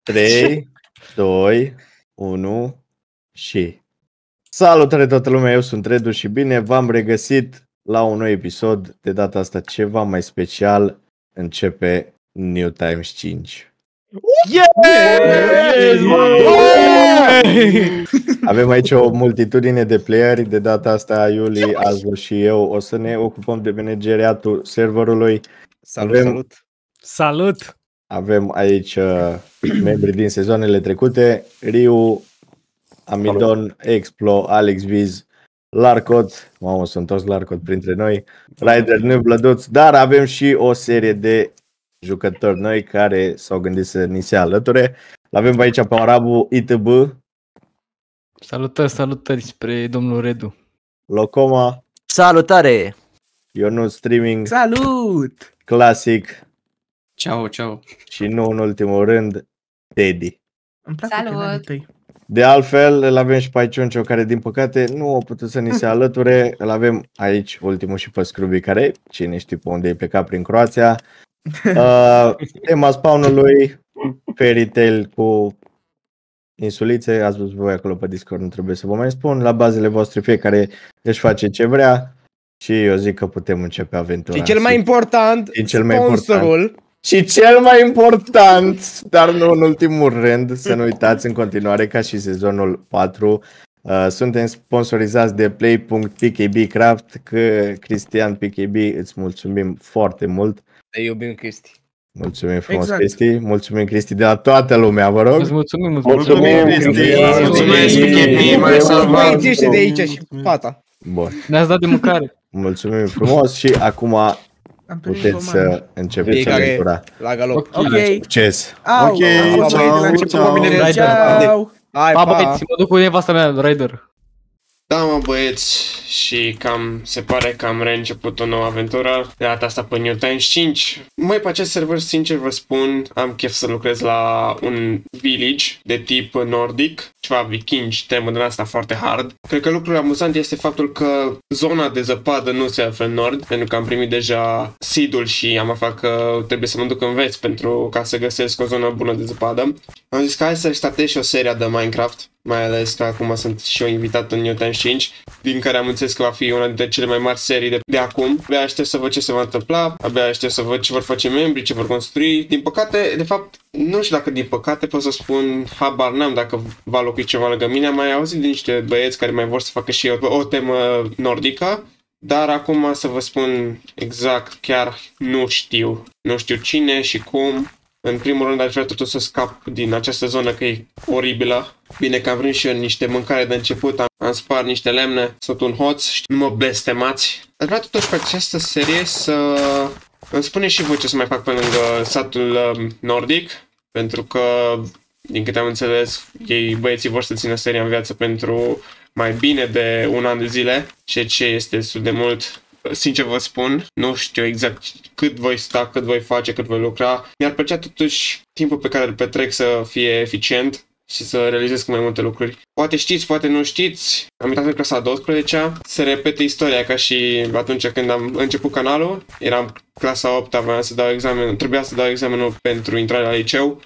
3, 2, 1 și... Salutare toată lumea, eu sunt Redu și bine v-am regăsit la un nou episod. De data asta ceva mai special, începe New Times 5. Avem aici o multitudine de playeri, de data asta Iuli, Azul și eu o să ne ocupăm de manageriatul serverului. Salut! Avem aici membri din sezoanele trecute, Riu, Amidon, Explo, Alex Viz, Larcot, mamă, sunt toți Larcot printre noi, Rider, Neblăduț, dar avem și o serie de jucători noi care s-au gândit să ni se alăture. L-avem aici pe Arabu ITB. Salutări spre domnul Redu. Locoma. Salutare! Ionut Streaming. Salut! Classic. Ciao. Și nu în ultimul rând, Teddy. Salut! De altfel, îl avem și pe Aicioncio, care din păcate nu a putut să ni se alăture. Îl avem aici ultimul și pe Scruby, care cine știe pe unde e plecat prin Croația. Tema spawnului, Fairy Tail cu insulițe, ați văzut voi acolo pe Discord, nu trebuie să vă mai spun. La bazele voastre fiecare își face ce vrea și eu zic că putem începe aventura. Și cel mai important, sponsorul. Și cel mai important, dar nu în ultimul rând, să nu uitați în continuare ca și sezonul 4, suntem sponsorizați de Play.pkb Craft, că Cristian PKB îți mulțumim foarte mult. Te iubim, Cristi. Mulțumim frumos, exact. Cristi. Mulțumim, Cristi, de la toată lumea, vă rog. Mulțumim, Cristi. Mulțumesc, PKB, mai salvat. Ieși de aici și pata. Bun. Ne-ați dat de mâncare. Mulțumim frumos și acum puteți să începeți aventura. La galop. Ok. Succes. Ok. Ciao. Pa, băieți, mă duc cu nevasta mea, Rider. Da, mă, băieți, și cam se pare că am reînceput o nouă aventură, de data asta pe New Times 5. Măi, pe acest server, sincer vă spun, am chef să lucrez la un village de tip nordic, ceva vikingi, temă din asta foarte hard. Cred că lucrul amuzant este faptul că zona de zăpadă nu se află în nord, pentru că am primit deja seed-ul și am aflat că trebuie să mă duc în vest pentru ca să găsesc o zonă bună de zăpadă. Am zis că hai să startez și o serie de Minecraft, mai ales că acum sunt și eu invitat în New Times 5, din care am înțeles că va fi una dintre cele mai mari serii de acum. Abia aștept să văd ce se va întâmpla, abia aștept să văd ce vor face membrii, ce vor construi. Din păcate, de fapt, nu știu dacă din păcate pot să spun, habar n-am dacă va locui ceva lângă mine. Am mai auzit de niște băieți care mai vor să facă și o temă nordică, dar acum să vă spun exact, chiar nu știu. Nu știu cine și cum. În primul rând aș vrea totuși să scap din această zonă că e oribilă. Bine că am vrut și eu niște mâncare de început, am spart niște lemne, sunt un hoț și nu mă blestemați. Aș vrea totuși pe această serie să îmi spuneți și voi ce să mai fac pe lângă satul nordic, pentru că, din câte am înțeles, ei băieții vor să țină seria în viață pentru mai bine de un an de zile, ceea ce este destul de mult. Sincer vă spun, nu știu exact cât voi sta, cât voi face, cât voi lucra. Mi-ar plăcea totuși timpul pe care îl petrec să fie eficient și să realizez cu mai multe lucruri. Poate știți, poate nu știți, am intrat în clasa a 12-a, se repete istoria ca și atunci când am început canalul. Eram clasa a 8-a, voiam să dau examen, trebuia să dau examenul pentru intrarea la liceu.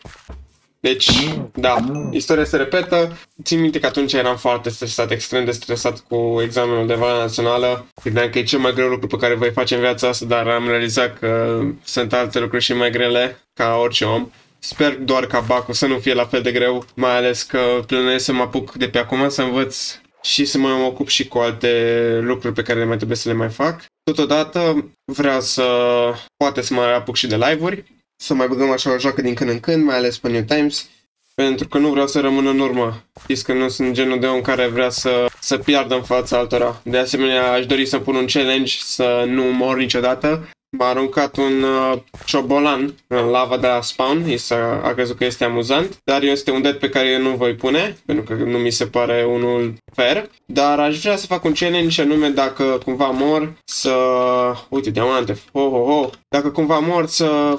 Deci, da, istoria se repetă. Țin minte că atunci eram foarte stresat, extrem de stresat cu examenul de valoare națională. Gândeam că e cel mai greu lucru pe care voi face în viața asta, dar am realizat că sunt alte lucruri și mai grele, ca orice om. Sper doar ca bacul să nu fie la fel de greu, mai ales că plănuiesc să mă apuc de pe acum să învăț și să mă ocup și cu alte lucruri pe care mai trebuie să le mai fac. Totodată vreau să poate să mă apuc și de live-uri, să mai băgăm așa o joacă din când în când, mai ales pe New Times, pentru că nu vreau să rămân în urmă. Știți că nu sunt genul de om care vrea să piardă în fața altora. De asemenea, aș dori să pun un challenge să nu mor niciodată. M-a aruncat un ciobolan în lava de la spawn, a crezut că este amuzant, dar este un dead pe care eu nu voi pune, pentru că nu mi se pare unul fair. Dar aș vrea să fac un challenge și anume dacă cumva mor să... Uite, diamante, Dacă cumva mor să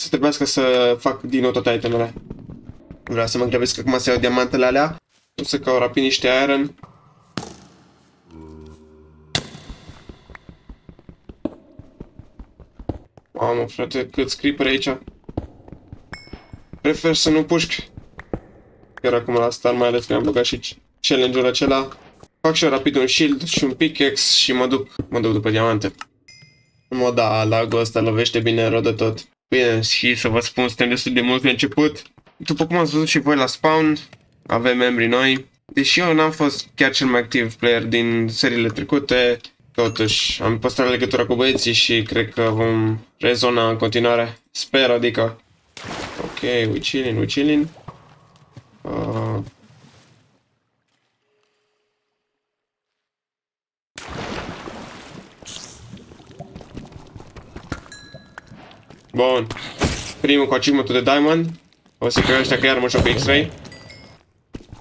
trebuiască să fac din nou toate itemele. Vreau să mă grăbesc acum să iau diamantele alea, o să caut rapid niște iron. Mamă, frate, câți creeper aici. prefer să nu pușc. Chiar acum la start, mai ales că am băgat și challenge-ul acela. Fac și rapid un shield și un pickaxe și mă duc după diamante. Mă, da, lagul ăsta lovește bine rău de tot. Bine, și să vă spun, suntem destul de mulți de început. După cum ați văzut și voi la spawn, avem membri noi. Deși eu n-am fost chiar cel mai activ player din seriile trecute, totuși am păstrat legătura cu băieții și cred că vom rezona în continuare. Sper, adică. Ok, we chillin'. Bun. Primul cu achievement-ul de Diamond. O să cred ăștia că iar mă joc pe X-Ray.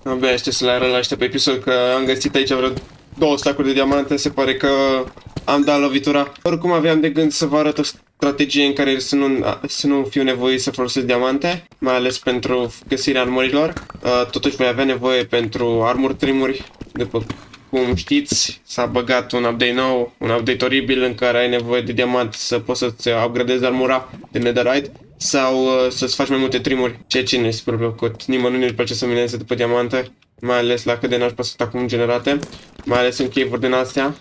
Abia aștept să le arăt la ăștia pe episod că am găsit aici vreo 2 stacuri de diamante. Se pare că am dat lovitura. Oricum aveam de gând să vă arăt o strategie în care să nu fiu nevoit să folosesc diamante, mai ales pentru găsirea armorilor. Totuși voi avea nevoie pentru armor trimuri. După cum știți, s-a băgat un update nou, un update oribil în care ai nevoie de diamant să poți să-ți upgradezi armura de netherite sau să-ți faci mai multe trimuri, ceea ce nu este super plăcut. Nimănui nu-i place să mineze după diamante, mai ales la cât de nașpa sunt acum generate, mai ales în cave-uri din astea.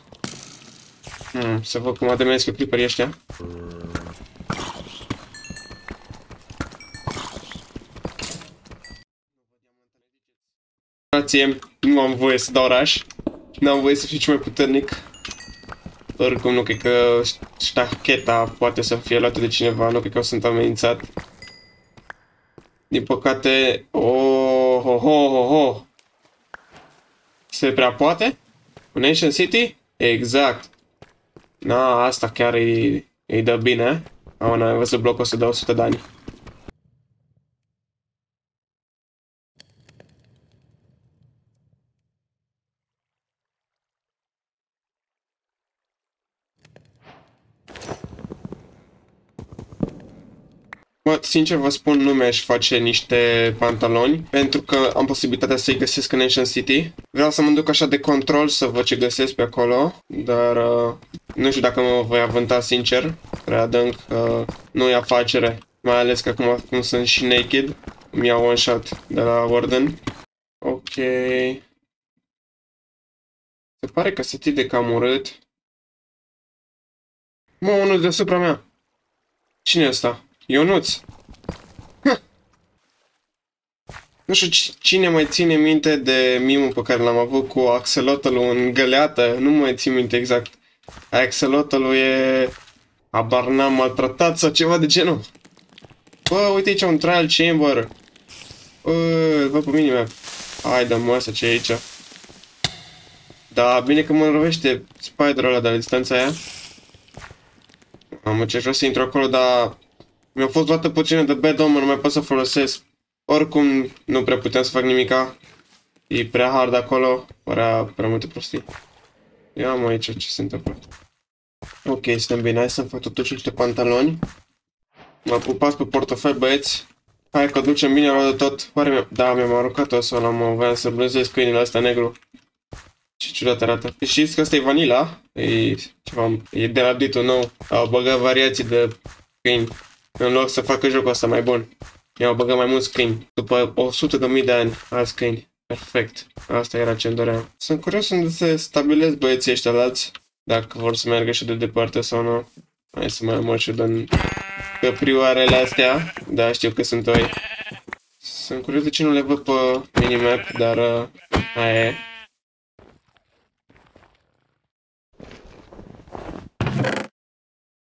Să văd cum ademenesc clipperii ăștia. Nu am voie să dau rush. N-am voie să fiu cel mai puternic. Oricum nu cred că ștacheta poate să fie luată de cineva. Nu cred că sunt amenințat. Din păcate... Se prea poate? Un Ancient City? Exact. Na, asta chiar îi dă bine. N-am văzut blocul ăsta de 100 de ani. Mă, sincer vă spun, nu mi-aș face niște pantaloni, pentru că am posibilitatea să-i găsesc în Ancient City. Vreau să mă duc așa de control să văd ce găsesc pe acolo, dar nu știu dacă mă voi avânta, sincer, prea adânc, nu e afacere, mai ales că acum sunt și naked, îmi iau one shot de la Warden. Ok. Se pare că se tinde cam urât. Mă, unul deasupra mea. Cine e ăsta? Ionuț. Nu știu cine mai ține minte de mimul pe care l-am avut cu axolotl-ul în găleată. Nu mai țin minte exact. Axolotl-ul e... Abar n-am maltratat sau ceva de genul. Bă, uite aici un trial chamber. Bă, văd pe minime. Hai, dă-mă asta ce e aici. Da, bine că mă înrovește spiderul ăla de la distanța aia. Am ce vreau să intru acolo, dar... Mi-a fost luată puțină de bad omen, nu mai pot să folosesc. Oricum, nu prea puteam să fac nimica. E prea hard acolo, prea multe prostii. Ia mă aici ce se întâmplă. Ok, suntem bine, hai să-mi fac totuși niște pantaloni. Mă pupați pe portofel, băieți. Hai că ducem bine la de tot. Oare da, mi-am aruncat-o ăla, mă voiam să blânzesc câinile ăsta negru. Ce ciudat arată. Știți că ăsta e vanila? E ceva, e de la update-ul nou. Au băgat variații de câini. În loc să facă jocul ăsta mai bun. I-au băgat mai mulți câini. După 100.000 de ani, alți câini. Perfect. Asta era ce-mi doream. Sunt curios unde se stabilesc băieții ăștia alți. Dacă vor să meargă și de departe sau nu. Hai să mai mă și în căprioarele astea. Da, știu că sunt oi. Sunt curios de ce nu le văd pe minimap, dar aia e.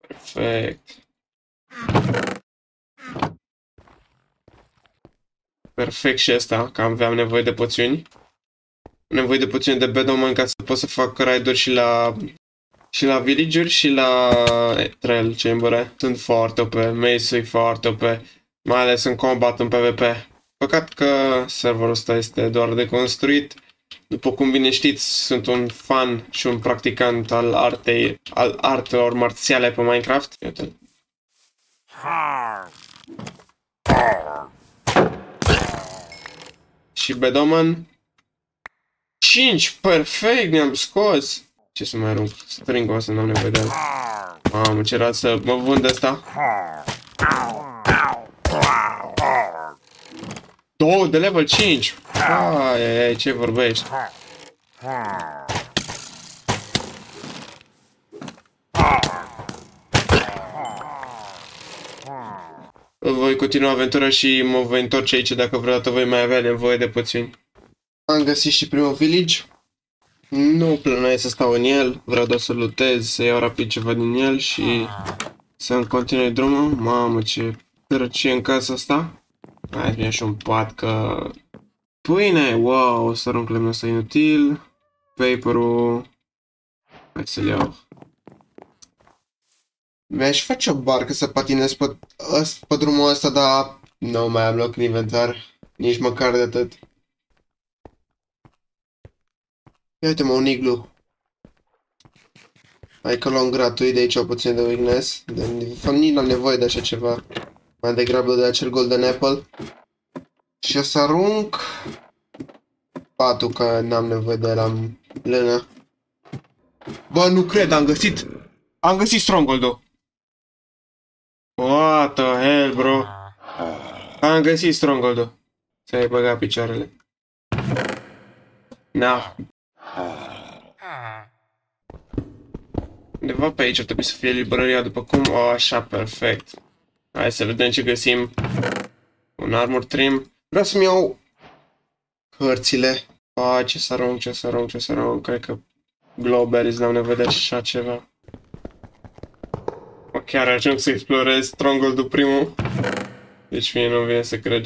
Perfect. Perfect și asta, că aveam nevoie de poțiuni. Nevoie de poțiuni de bad omen ca să pot să fac raid-uri și la village-uri și la trail chamber. Sunt foarte OP, Mace-ul e foarte OP, mai ales în combat, în PvP. Păcat că serverul ăsta este doar de construit. După cum bine știți, sunt un fan și un practicant al artelor marțiale pe Minecraft. Iată. Și bad omen 5, perfect, mi-am scos. Ce să mai arunc? String-ul ăsta, n-am nevoie de el. Am încercat să mă vând asta. 2 de level 5. Ai, ce vorbești? Voi continua aventura și mă voi întorce aici dacă vreodată voi mai avea nevoie de puțin. Am găsit și primul village. Nu planuiesc să stau în el, vreau doar să lutez, să iau rapid ceva din el și să-mi continui drumul. Mamă, ce sărăcie în casa asta. Hai, vine și un pat că... Pâine! Wow, o să arunc lemnul ăsta inutil. Paper-ul... Hai să-l iau. Mi-aș face o barcă să patinez pe drumul ăsta, dar nu mai am loc în inventar. Nici măcar de atât. Ia uite-mă, un iglu. Hai că luăm gratuit de aici o puțin de weakness. De fapt, nici n-am nevoie de așa ceva. Mai degrabă de acel golden apple. Și o să arunc patul, că n-am nevoie de el, am lână. Bă, nu cred, am găsit stronghold-ul. What the hell, bro? Am găsit stronghold-ul. Ți-ai băgat picioarele. Na. Undeva pe aici ar trebui să fie librăria, după cum... O, așa, perfect. Hai să vedem ce găsim. Un armor trim. Vreau să-mi iau cărțile. Ce să arunc. Cred că glowberries n-am nevoie de așa ceva. Chiar ajung să explorez stronghold-ul primul. Deci mie nu vine să cred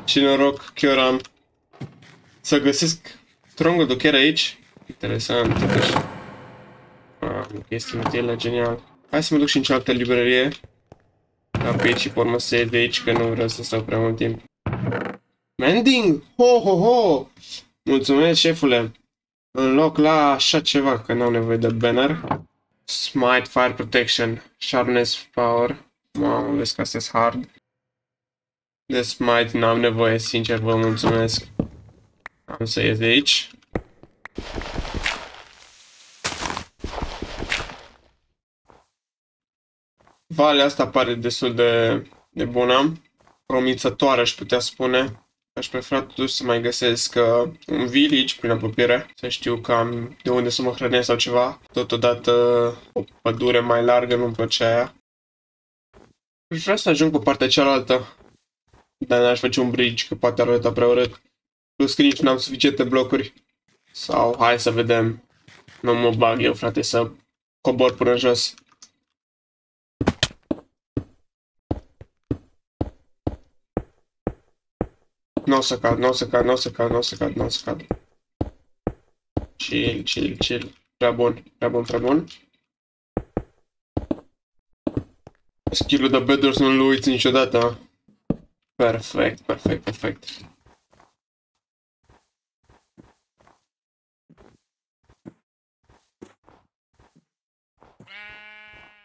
ce noroc chiar am. Să găsesc stronghold-ul chiar aici. Interesant, totuși. Chestii inutile, genial. Hai să mă duc și în cealaltă librărie. Rapid și pe urmă să ies de aici, că nu vreau să stau prea mult timp. Mending! Ho! Mulțumesc, șefule. În loc la așa ceva, că n-am nevoie de banner. Smite, Fire Protection, Sharpness, Power. Mamă, vezi că astea-s hard. De Smite n-am nevoie, sincer, vă mulțumesc. Am să ies de aici. Valea asta pare destul de bună. Promițătoare, aș putea spune. Aș prefera totuși să mai găsesc un village prin apropiere. Să știu că am de unde să mă hrănesc sau ceva. Totodată o pădure mai largă, nu-mi place aia. Aș vrea să ajung pe partea cealaltă. Dar n-aș face un bridge, că poate arăta prea urât. Plus că nici n-am suficiente blocuri. Sau hai să vedem. Nu mă bag eu, frate, să cobor până jos. N-o să cad. Chill. Prea bun. Skill-ul de Bedwars nu-l uiți niciodată. Perfect.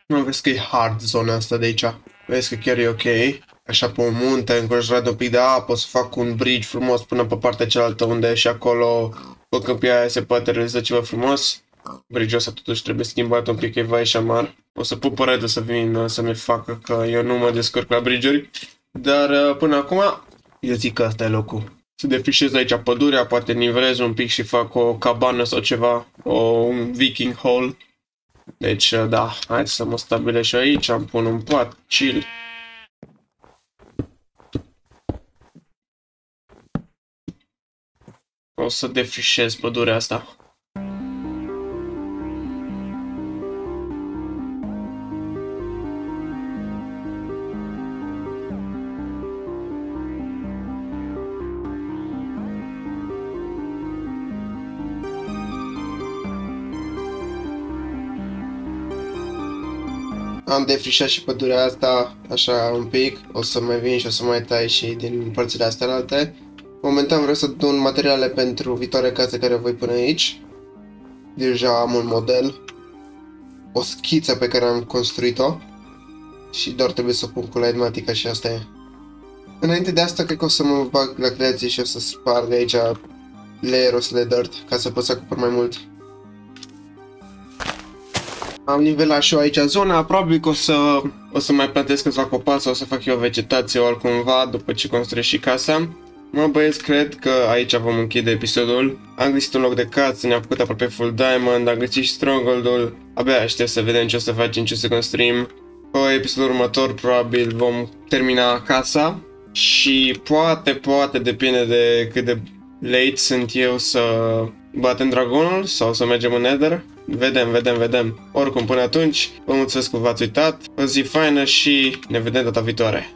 Nu vezi că e hard zona asta de aici. Vezi că chiar e ok. Așa pe un munte, înconjurat de un pic de apă, o să fac un bridge frumos până pe partea cealaltă, unde și acolo, pe câmpia aia, se poate realiza ceva frumos. Bridge-ul ăsta totuși trebuie schimbat un pic, că e vai și amar. O să pup păretul să vin să mi facă, că eu nu mă descurc la bridge-uri. Dar până acum, eu zic că asta e locul. Să defrișez aici pădurea, poate nivelez un pic și fac o cabană sau ceva, un viking hole. Deci, da, hai să mă stabilesc și aici, am pun un pat, chill. O să defrișez pădurea asta. Am defrișat și pădurea asta, așa un pic. O să mai vin și o să mai tai și din părțile astea alte. Momentan vreau să adun materiale pentru viitoarea casă care o voi pune aici. Deja am un model, o schiță pe care am construit-o și doar trebuie să o pun cu Lightmatica și asta e. Înainte de asta, cred că o să mă bag la creație și o să sparg aici layer-ul de dirt ca să pot să acopăr mai mult. Am nivelat și eu aici zona, probabil că o să mai plantez câțiva copaci sau o să fac eu vegetație oricumva după ce construiesc și casa. Mă băieți, cred că aici vom închide episodul. Am găsit un loc de cață, ne-am făcut aproape full diamond, am găsit și stronghold-ul. Abia aștept să vedem ce o să facem, ce o să construim. Pe episodul următor probabil vom termina casa. Și poate depinde de cât de late sunt eu să batem dragonul sau să mergem în Nether. Vedem. Oricum, până atunci, vă mulțumesc că v-ați uitat. O zi faină și ne vedem data viitoare.